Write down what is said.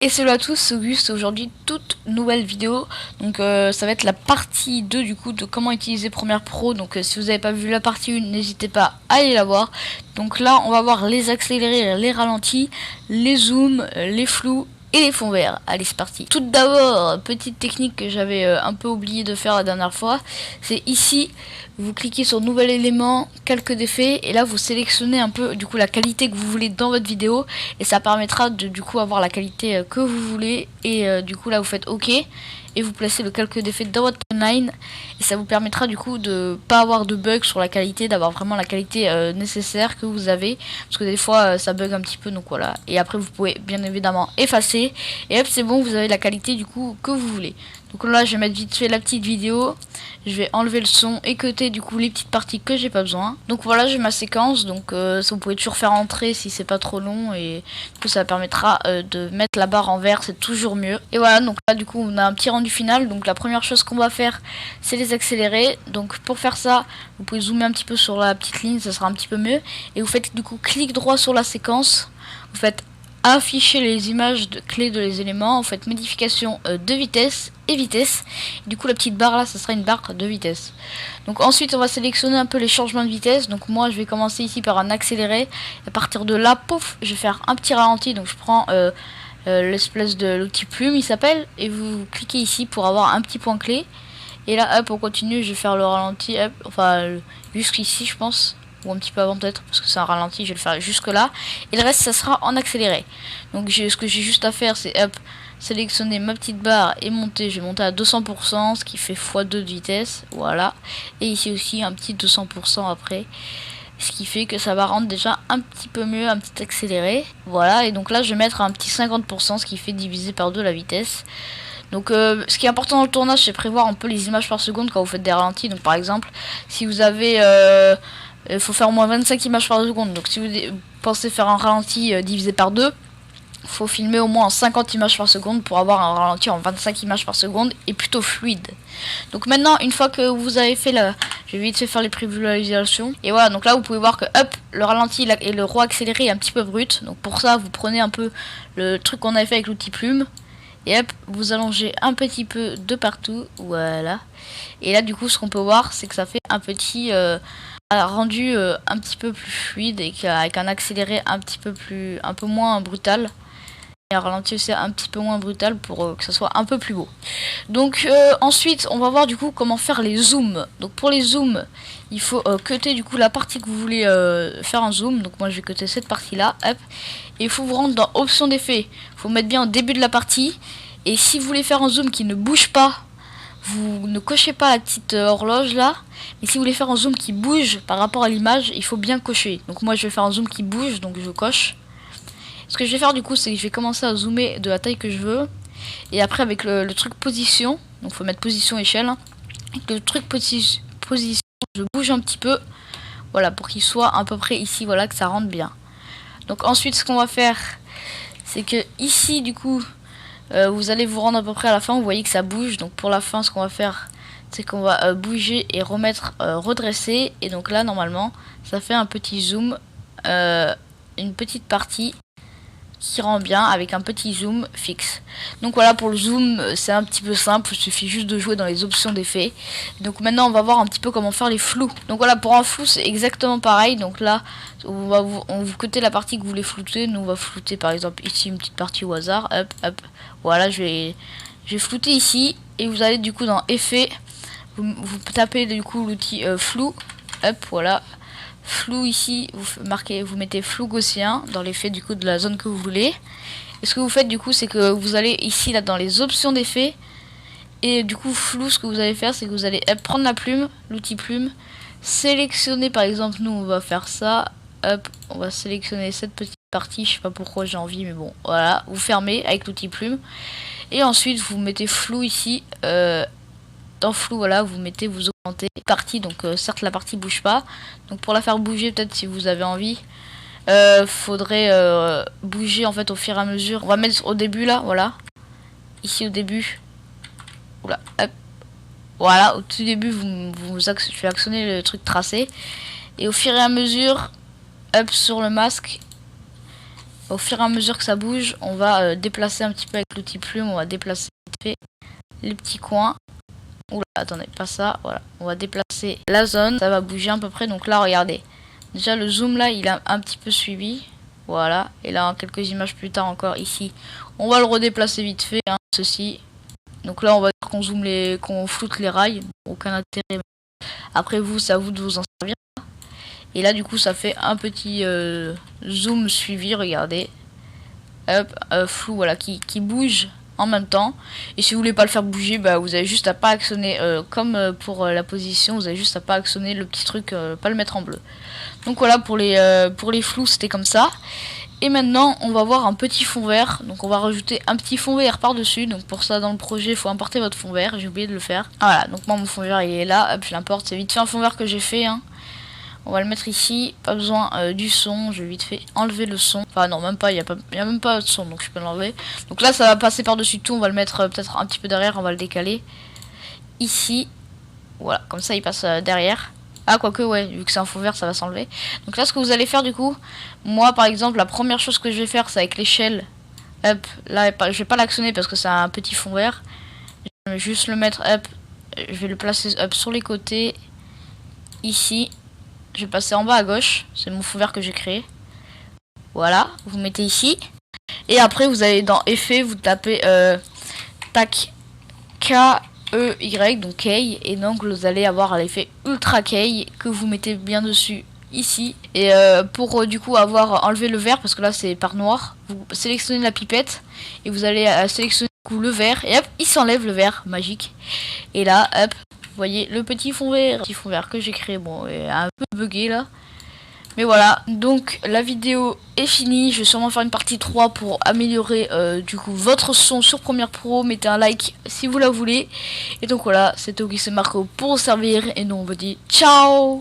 Et salut à tous, c'est Auguste. Aujourd'hui toute nouvelle vidéo. Donc ça va être la partie 2 du coup de comment utiliser Premiere Pro. Donc si vous n'avez pas vu la partie 1, n'hésitez pas à aller la voir. Donc là on va voir les accélérés, les ralentis, les zooms, les flous et les fonds verts. Allez, c'est parti. Tout d'abord, petite technique que j'avais un peu oublié de faire la dernière fois, c'est ici, vous cliquez sur nouvel élément, calque d'effet, et là vous sélectionnez un peu du coup la qualité que vous voulez dans votre vidéo, et ça permettra de du coup avoir la qualité que vous voulez, et du coup là vous faites OK, et vous placez le calque d'effet dans votre timeline, et ça vous permettra du coup de pas avoir de bug sur la qualité, d'avoir vraiment la qualité nécessaire que vous avez, parce que des fois ça bug un petit peu, donc voilà. Et après vous pouvez bien évidemment effacer, et hop c'est bon, vous avez la qualité du coup que vous voulez. Donc là je vais mettre vite fait la petite vidéo, je vais enlever le son et cuter du coup les petites parties que j'ai pas besoin. Donc voilà, j'ai ma séquence, donc ça vous pouvez toujours faire entrer si c'est pas trop long, et du coup ça permettra de mettre la barre en vert, c'est toujours mieux. Et voilà, donc là du coup on a un petit rendu final. Donc la première chose qu'on va faire c'est les accélérer. Donc pour faire ça vous pouvez zoomer un petit peu sur la petite ligne, ça sera un petit peu mieux, et vous faites du coup clic droit sur la séquence, vous faites afficher les images de clés de les éléments, vous faites modification de vitesse et vitesse, et du coup la petite barre là ça sera une barre de vitesse. Donc ensuite on va sélectionner un peu les changements de vitesse. Donc moi je vais commencer ici par un accéléré, et à partir de là pouf je vais faire un petit ralenti. Donc je prends l'espèce de l'outil plume il s'appelle, et vous cliquez ici pour avoir un petit point clé, et là hop on continue, je vais faire le ralenti hop, enfin jusqu'ici je pense, ou un petit peu avant peut-être, parce que c'est un ralenti, je vais le faire jusque là, et le reste ça sera en accéléré. Donc ce que j'ai juste à faire c'est hop, sélectionner ma petite barre et monter, je vais monter à 200%, ce qui fait x2 de vitesse, voilà, et ici aussi un petit 200% après, ce qui fait que ça va rendre déjà un petit peu mieux, un petit accéléré, voilà. Et donc là je vais mettre un petit 50%, ce qui fait diviser par 2 la vitesse. Donc ce qui est important dans le tournage c'est prévoir un peu les images par seconde quand vous faites des ralentis. Donc par exemple si vous avez il faut faire au moins 25 images par seconde. Donc si vous pensez faire un ralenti divisé par 2, il faut filmer au moins en 50 images par seconde pour avoir un ralenti en 25 images par seconde et plutôt fluide. Donc maintenant, une fois que vous avez fait la... Je vais vite fait faire les prévisualisations. Et voilà, donc là vous pouvez voir que hop, le ralenti et le roi accéléré est un petit peu brut. Donc pour ça, vous prenez un peu le truc qu'on avait fait avec l'outil plume. Et hop, vous allongez un petit peu de partout. Voilà. Et là du coup, ce qu'on peut voir, c'est que ça fait un petit... rendu un petit peu plus fluide, et avec un accéléré un peu moins brutal, et un ralenti aussi un petit peu moins brutal pour que ça soit un peu plus beau. Donc ensuite on va voir du coup comment faire les zooms. Donc pour les zooms il faut cutter du coup la partie que vous voulez faire un zoom. Donc moi je vais cutter cette partie là, hop, et il faut vous rendre dans option d'effet, il faut mettre bien au début de la partie, et si vous voulez faire un zoom qui ne bouge pas, vous ne cochez pas la petite horloge là, mais si vous voulez faire un zoom qui bouge par rapport à l'image, il faut bien cocher. Donc moi je vais faire un zoom qui bouge, donc je coche. Ce que je vais faire du coup c'est que je vais commencer à zoomer de la taille que je veux, et après avec le truc position, donc faut mettre position échelle, hein. Avec le truc position je bouge un petit peu, voilà, pour qu'il soit à peu près ici, voilà, que ça rentre bien. Donc ensuite ce qu'on va faire c'est que ici du coup vous allez vous rendre à peu près à la fin, vous voyez que ça bouge. Donc pour la fin ce qu'on va faire c'est qu'on va bouger et remettre redresser, et donc là normalement ça fait un petit zoom, une petite partie qui rend bien avec un petit zoom fixe. Donc voilà, pour le zoom c'est un petit peu simple, il suffit juste de jouer dans les options d'effet. Donc maintenant on va voir un petit peu comment faire les flous. Donc voilà, pour un flou c'est exactement pareil. Donc là on vous cotez la partie que vous voulez flouter. Nous on va flouter par exemple ici une petite partie au hasard, hop hop, voilà, je vais flouter ici, et vous allez du coup dans effet, vous tapez du coup l'outil flou, hop, voilà, flou ici, vous mettez flou gaussien dans l'effet du coup de la zone que vous voulez. Et ce que vous faites du coup c'est que vous allez ici là dans les options d'effet, et du coup flou, ce que vous allez faire c'est que vous allez prendre la plume, l'outil plume, sélectionner par exemple, nous on va faire ça, hop, on va sélectionner cette petite partie, je sais pas pourquoi j'ai envie mais bon voilà, vous fermez avec l'outil plume, et ensuite vous mettez flou ici, dans flou, voilà, vous augmentez partie. Donc certes la partie bouge pas, donc pour la faire bouger peut-être si vous avez envie, faudrait bouger en fait au fur et à mesure. On va mettre au début là, voilà, ici au début, oula, hop, voilà, au tout début je vais actionner le truc tracé, et au fur et à mesure, hop, sur le masque, Au fur et à mesure que ça bouge, on va déplacer un petit peu avec l'outil plume, on va déplacer vite fait les petits coins. Oula, attendez, pas ça, voilà. On va déplacer la zone, ça va bouger à peu près. Donc là, regardez. Déjà, le zoom là, il a un petit peu suivi. Voilà, et là, quelques images plus tard encore ici, on va le redéplacer vite fait, hein, ceci. Donc là, on va dire qu'on zoome qu'on floute les rails, aucun intérêt. Après vous, c'est à vous de vous en servir. Et là, du coup, ça fait un petit zoom suivi, regardez. Hop, flou, voilà, qui bouge en même temps. Et si vous voulez pas le faire bouger, bah, vous avez juste à pas actionner, comme pour la position, vous avez juste à pas actionner le petit truc, pas le mettre en bleu. Donc voilà, pour les flous, c'était comme ça. Et maintenant, on va voir un petit fond vert. Donc on va rajouter un petit fond vert par-dessus. Donc pour ça, dans le projet, il faut importer votre fond vert. J'ai oublié de le faire. Voilà, donc moi, mon fond vert, il est là. Hop, je l'importe. C'est vite fait un fond vert que j'ai fait, hein. On va le mettre ici, pas besoin du son, je vais vite fait enlever le son. Enfin non, même pas, il y a même pas de son, donc je peux l'enlever. Donc là, ça va passer par-dessus tout, on va le mettre peut-être un petit peu derrière, on va le décaler. Ici, voilà, comme ça il passe derrière. Ah, quoique, ouais, vu que c'est un fond vert, ça va s'enlever. Donc là, ce que vous allez faire du coup, moi par exemple, la première chose que je vais faire, c'est avec l'échelle. Hop, là, je vais pas l'actionner parce que c'est un petit fond vert. Je vais juste le mettre, hop, je vais le placer hop, sur les côtés, ici. Je vais passer en bas à gauche, c'est mon fond vert que j'ai créé. Voilà, vous mettez ici. Et après, vous allez dans effet, vous tapez tac, K-E-Y, donc Key. Et donc, vous allez avoir l'effet Ultra Key que vous mettez bien dessus ici. Et pour du coup avoir enlevé le vert, parce que là c'est par noir, vous sélectionnez la pipette et vous allez sélectionner du coup le vert. Et hop, il s'enlève le vert magique. Et là, hop. Vous voyez le petit fond vert que j'ai créé, bon, est un peu bugué là. Mais voilà, donc la vidéo est finie. Je vais sûrement faire une partie 3 pour améliorer du coup votre son sur Premiere Pro. Mettez un like si vous la voulez. Et donc voilà, c'était Auguste et Marco pour vous servir. Et nous on vous dit ciao.